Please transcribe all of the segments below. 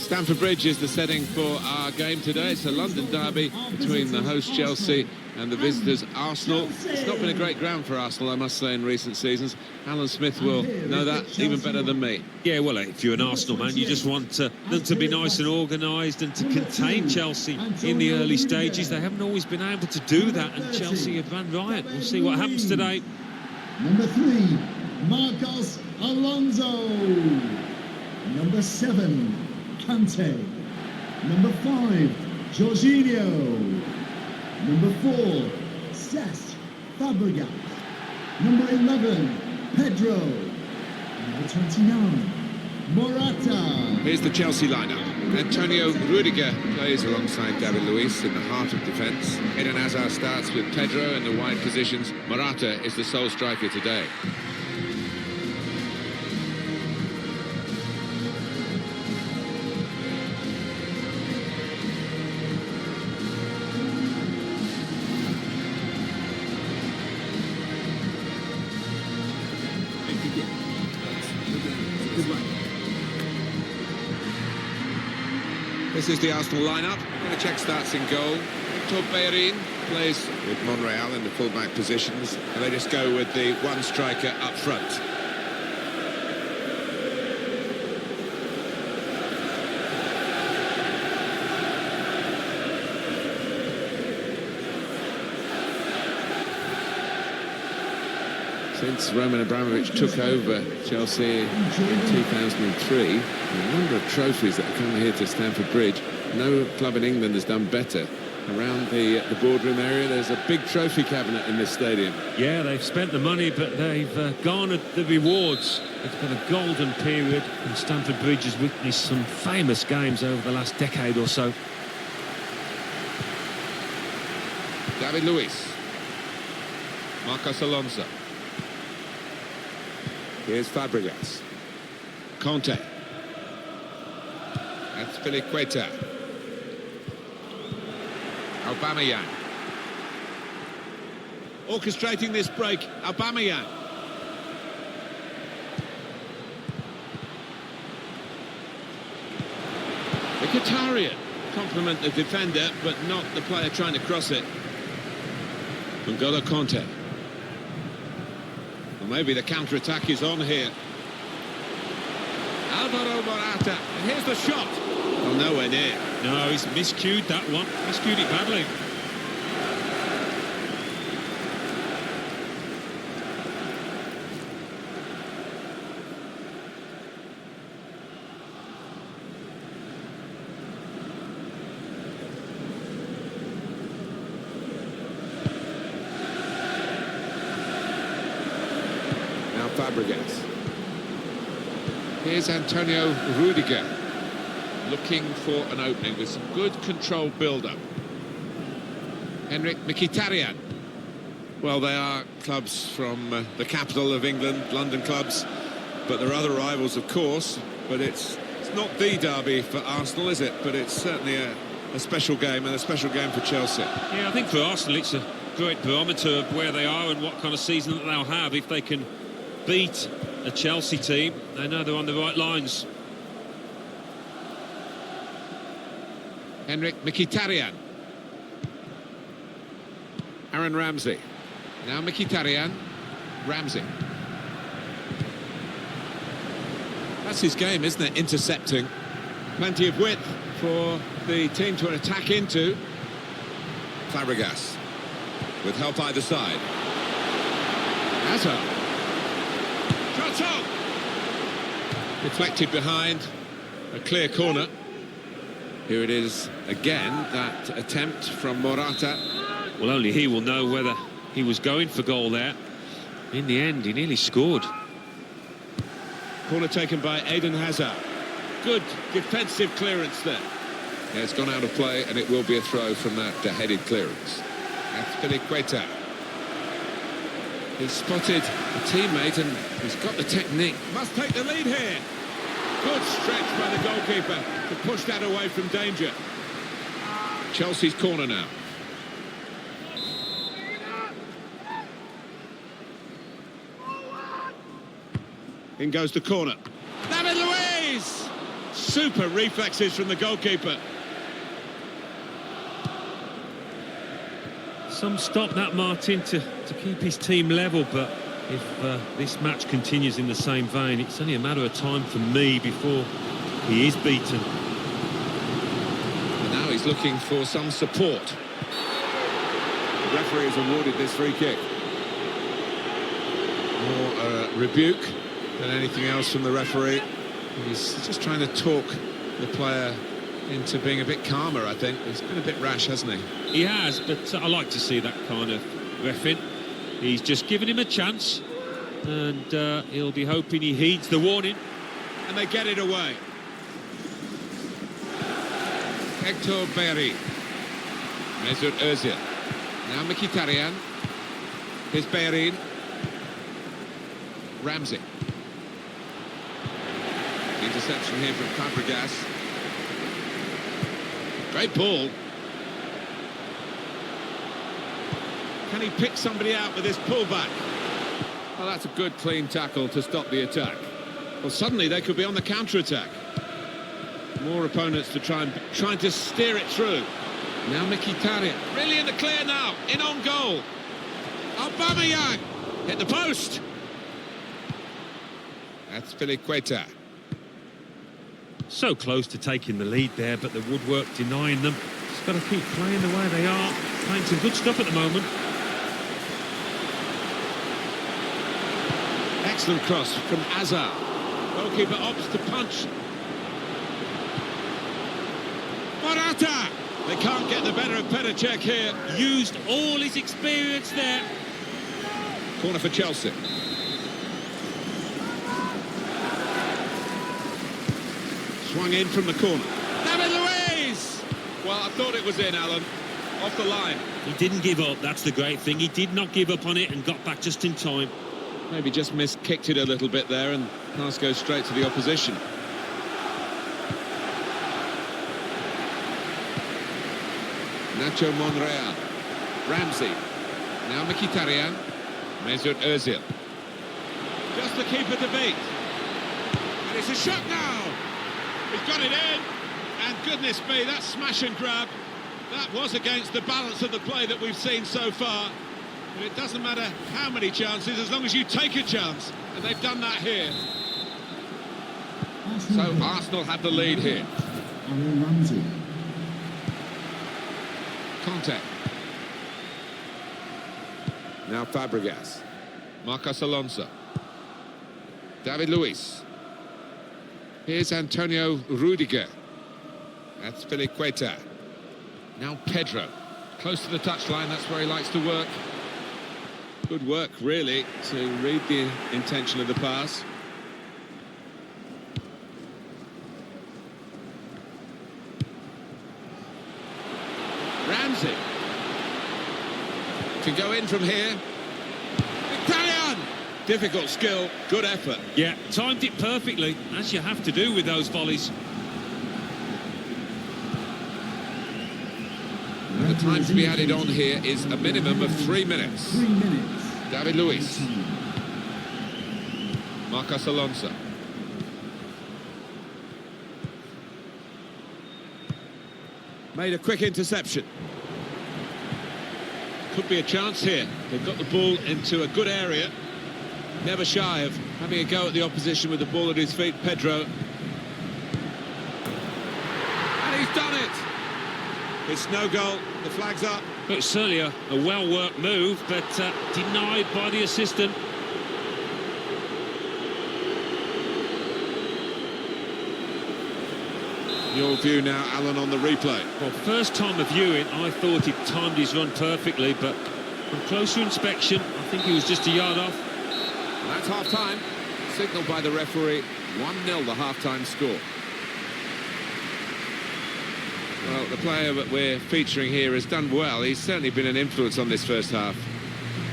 Stamford Bridge is the setting for our game today. It's a London derby between the host Chelsea and the visitors Arsenal. It's not been a great ground for Arsenal, I must say, in recent seasons. Alan Smith will know that even better than me. Yeah, well, if you're an Arsenal man, you just want them to be nice and organised and to contain Chelsea in the early stages. They haven't always been able to do that, and Chelsea have run riot. We'll see what happens today. Number 3, Marcos Alonso. Number 7, Kante. Number 5, Jorginho. Number 4, Cesc Fabregas. Number 11, Pedro. Number 29, Morata. Here's the Chelsea lineup. Antonio Rudiger plays alongside David Luiz in the heart of defence. Eden Hazard starts with Pedro in the wide positions. Morata is the sole striker today. This is the Arsenal lineup. Check starts in goal. Victor Bellerin plays with Monreal in the full-back positions. And they just go with the one striker up front. Since Roman Abramovich took over Chelsea in 2003, a number of trophies that have come here to Stamford Bridge. No club in England has done better. Around the boardroom area, there's a big trophy cabinet in this stadium. Yeah, they've spent the money, but they've garnered the rewards. It's been a golden period, and Stamford Bridge has witnessed some famous games over the last decade or so. David Luiz. Marcos Alonso. Here's Fabregas. Conte. That's Piliqueta. Aubameyang. Orchestrating this break, Aubameyang. Mkhitaryan. Compliment the defender, but not the player trying to cross it. N'Golo Conte. Well, maybe the counter-attack is on here. Alvaro Morata. And here's the shot. Well, nowhere near. No, he's miscued that one. Miscued it badly. Now Fabregas. Here's Antonio Rudiger, looking for an opening with some good controlled build-up. Henrik Mkhitaryan. Well, they are clubs from the capital of England, London clubs, but there are other rivals, of course. But it's not the derby for Arsenal, is it? But it's certainly a special game, and a special game for Chelsea. Yeah, I think for Arsenal it's a great barometer of where they are and what kind of season that they'll have. If they can beat a Chelsea team, they know they're on the right lines. Henrik Mkhitaryan. Aaron Ramsey. Now Mkhitaryan. Ramsey. That's his game, isn't it? Intercepting. Plenty of width for the team to attack into. Fabregas. With help either side. Hazard. Shot. Deflected behind. A clear corner. Here it is again, that attempt from Morata. Well, only he will know whether he was going for goal there. In the end, he nearly scored. Corner taken by Eden Hazard. Good defensive clearance there. Yeah, it's gone out of play, and it will be a throw from that headed clearance. That's Piliqueta. He's spotted a teammate, and he's got the technique. Must take the lead here. Good stretch by the goalkeeper to push that away from danger. Chelsea's corner now. In goes the corner. David Luiz! Super reflexes from the goalkeeper. Some stop that, Martin, to keep his team level, but if this match continues in the same vein, it's only a matter of time for me before he is beaten. And now he's looking for some support. The referee has awarded this free kick. More rebuke than anything else from the referee. He's just trying to talk the player into being a bit calmer, I think. He's been a bit rash, hasn't he? He has, but I like to see that kind of reffing. He's just given him a chance, and he'll be hoping he heeds the warning. And they get it away. Hector Berry. Mesut Özil. Now Mkhitaryan. Here's Bellerin. Ramsey. Interception here from Fabregas. Great ball. Can he pick somebody out with his pullback? Well, that's a good, clean tackle to stop the attack. Well, suddenly they could be on the counter-attack. More opponents to trying to steer it through. Now Mkhitaryan. Really in the clear now. In on goal. Aubameyang. Hit the post. That's Filiqueta. So close to taking the lead there, but the woodwork denying them. Just got to keep playing the way they are. Playing some good stuff at the moment. Excellent cross from Azar. Goalkeeper opts to punch. Morata! They can't get the better of Petr Cech here. Used all his experience there. Corner for Chelsea. Swung in from the corner. David Luiz! Well, I thought it was in, Alan. Off the line. He didn't give up, that's the great thing. He did not give up on it and got back just in time. Maybe just kicked it a little bit there, and pass goes straight to the opposition. Nacho Monreal. Ramsey. Now Mkhitaryan. Mesut Özil. Just the keeper to beat. And it's a shot now. He's got it in. And goodness me, that smash and grab. That was against the balance of the play that we've seen so far. But it doesn't matter how many chances, as long as you take a chance. And they've done that here. So Arsenal have the lead here. Ramsey. Conte. Now Fabregas. Marcos Alonso. David Luiz. Here's Antonio Rudiger. That's Filiqueta. Now Pedro. Close to the touchline, that's where he likes to work. Good work, really, to read the intention of the pass. Ramsey. Can go in from here. Italian! Difficult skill, good effort. Yeah, timed it perfectly, as you have to do with those volleys. The time to be added on here is a minimum of 3 minutes. 3 minutes. David Luiz. Marcos Alonso. Made a quick interception. Could be a chance here. They've got the ball into a good area. Never shy of having a go at the opposition with the ball at his feet, Pedro. And he's done it! It's no goal, the flag's up. But it's certainly a well-worked move, but denied by the assistant. Your view now, Alan, on the replay. Well, first time of viewing, I thought he'd timed his run perfectly, but from closer inspection, I think he was just a yard off. And that's half-time. Signalled by the referee, 1-0 the half-time score. Well, the player that we're featuring here has done well. He's certainly been an influence on this first half.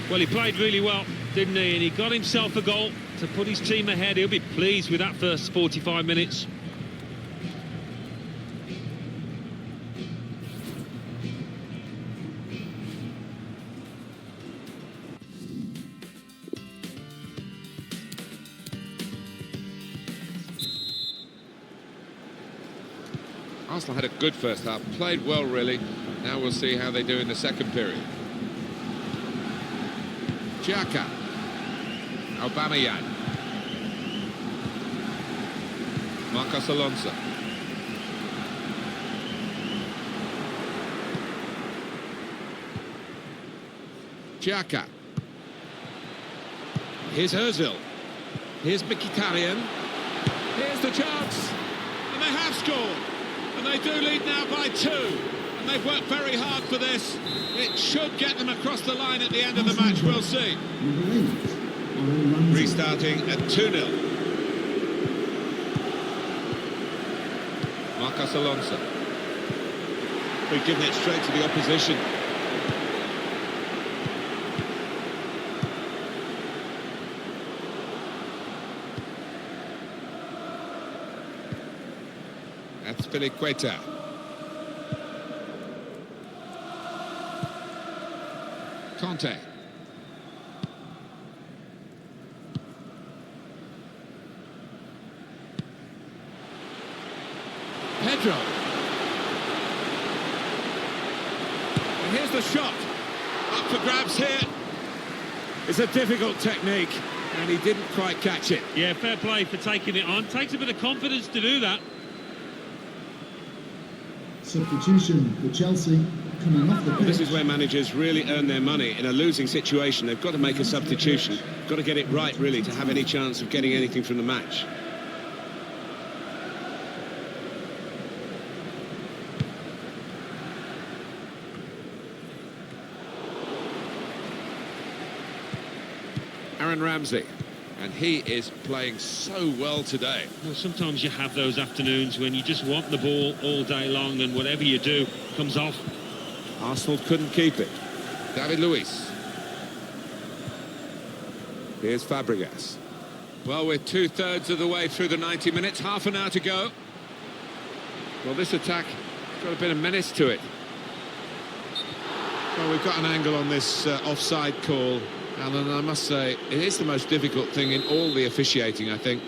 Well, he played really well, didn't he? And he got himself a goal to put his team ahead. He'll be pleased with that first 45 minutes. Arsenal had a good first half, played well really. Now we'll see how they do in the second period. Xhaka. Aubameyang. Marcos Alonso. Xhaka. Here's Ozil. Here's Mkhitaryan. Here's the chance. And they have scored. And they do lead now by 2. And they've worked very hard for this. It should get them across the line at the end of the match. We'll see. Restarting at 2-0. Marcos Alonso. We've given it straight to the opposition. That's Piliqueta. Conte. Pedro. And here's the shot. Up for grabs here. It's a difficult technique, and he didn't quite catch it. Yeah, fair play for taking it on. Takes a bit of confidence to do that. Substitution for Chelsea coming off the pitch. This is where managers really earn their money. In a losing situation, they've got to make a substitution. Got to get it right, really, to have any chance of getting anything from the match. Aaron Ramsey. And he is playing so well today. Well, sometimes you have those afternoons when you just want the ball all day long and whatever you do comes off. Arsenal couldn't keep it. David Luiz. Here's Fabregas. Well, we're 2/3 of the way through the 90 minutes, half an hour to go. Well, this attack got a bit of menace to it. Well, we've got an angle on this offside call. Alan, I must say, it is the most difficult thing in all the officiating, I think.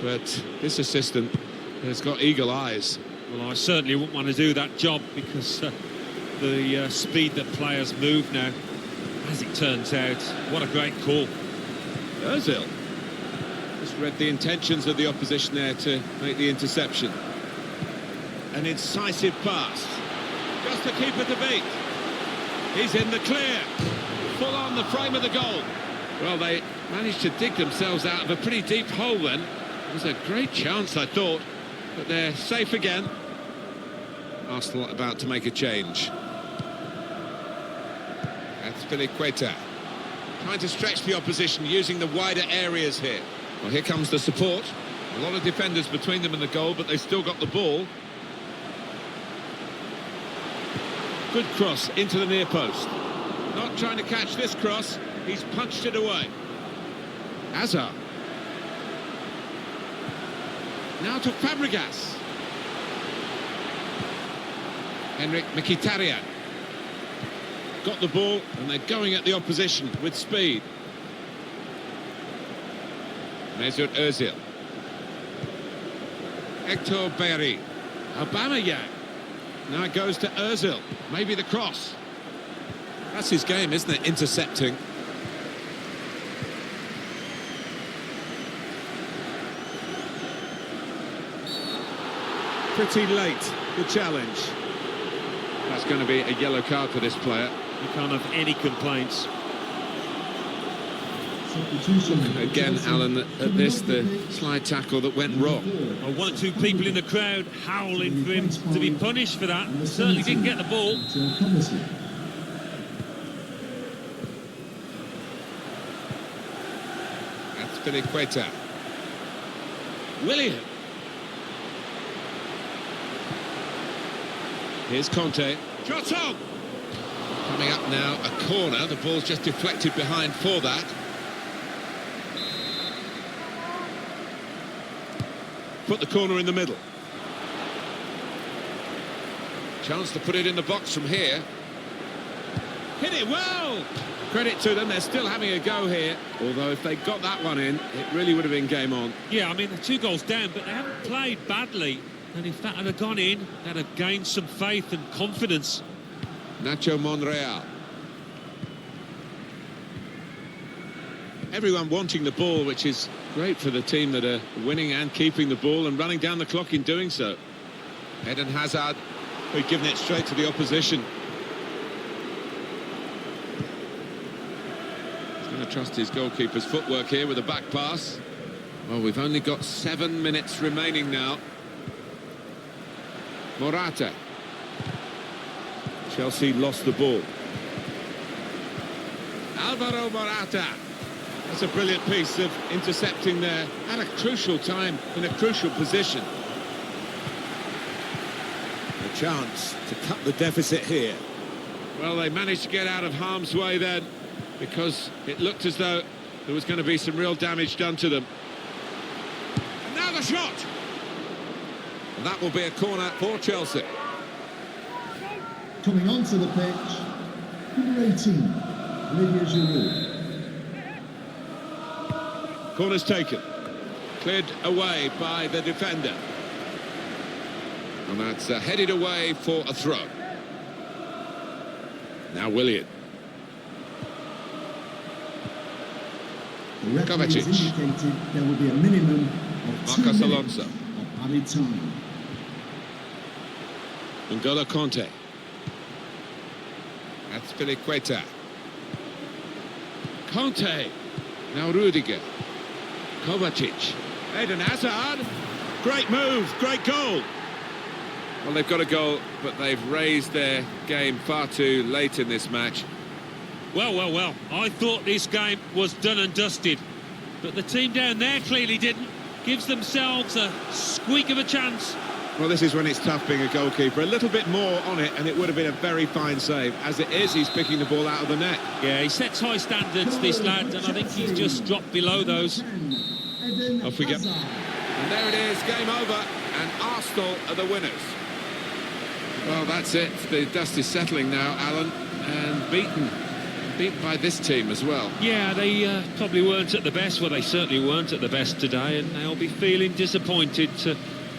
But this assistant has got eagle eyes. Well, I certainly wouldn't want to do that job because the speed that players move now, as it turns out, what a great call. Ozil just read the intentions of the opposition there to make the interception. An incisive pass. Just the keeper to beat. He's in the clear. Full on the frame of the goal. Well, they managed to dig themselves out of a pretty deep hole then. It was a great chance, I thought, but they're safe again. Arsenal about to make a change. That's Piliqueta. Trying to stretch the opposition, using the wider areas here. Well, here comes the support. A lot of defenders between them and the goal, but they still got the ball. Good cross into the near post. Not trying to catch this cross, he's punched it away. Hazard. Now to Fabregas. Henrik Mkhitaryan. Got the ball, and they're going at the opposition with speed. Mesut Ozil. Hector Bellerin. Aubameyang. Now it goes to Ozil. Maybe the cross. That's his game, isn't it? Intercepting. Pretty late, the challenge. That's going to be a yellow card for this player. You can't have any complaints. Again, Alan, at this, the slide tackle that went wrong. Well, 1 or 2 people in the crowd howling for him to be punished for that. Certainly didn't get the ball. That's Piliqueta. Willian. Here's Conte. Shot on! Coming up now, a corner. The ball's just deflected behind for that. Put the corner in the middle. Chance to put it in the box from here. Hit it well! Credit to them, they're still having a go here. Although if they got that one in, it really would have been game on. Yeah, I mean, they're 2 goals down, but they haven't played badly. And if that had gone in, that'd have gained some faith and confidence. Nacho Monreal. Everyone wanting the ball, which is great for the team that are winning and keeping the ball and running down the clock in doing so. Eden Hazard. We've given it straight to the opposition. He's going to trust his goalkeeper's footwork here with a back pass. Well, we've only got 7 minutes remaining now. Morata. Chelsea lost the ball. Alvaro Morata. That's a brilliant piece of intercepting there at a crucial time in a crucial position. A chance to cut the deficit here. Well, they managed to get out of harm's way then, because it looked as though there was going to be some real damage done to them. And now the shot! And that will be a corner for Chelsea. Coming onto the pitch, number 18, Olivier Giroud. Corner's taken. Cleared away by the defender. And that's headed away for a throw. Now Willian. The referee has Kovacic. indicated there will be a minimum of 2 Marcos minutes Alonso. of added time. N'Golo Kanté. That's Filiqueta. Kanté. Now Rudiger. Kovacic. Eden Hazard. Great move, great goal. Well, they've got a goal, but they've raised their game far too late in this match. Well. I thought this game was done and dusted. But the team down there clearly didn't. Gives themselves a squeak of a chance. Well, this is when it's tough being a goalkeeper. A little bit more on it, and it would have been a very fine save. As it is, he's picking the ball out of the net. Yeah, he sets high standards, this lad, and I think he's just dropped below those. Off we go. And there it is, game over, and Arsenal are the winners. Well, that's it. The dust is settling now, Alan, and beaten by this team as well. Yeah, they probably weren't at the best. Well, they certainly weren't at the best today, and they'll be feeling disappointed to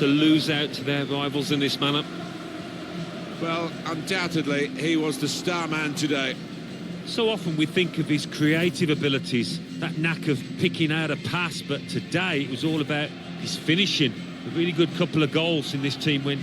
lose out to their rivals in this manner. Well, undoubtedly, he was the star man today. So often we think of his creative abilities, that knack of picking out a pass, but today it was all about his finishing. A really good couple of goals in this team win.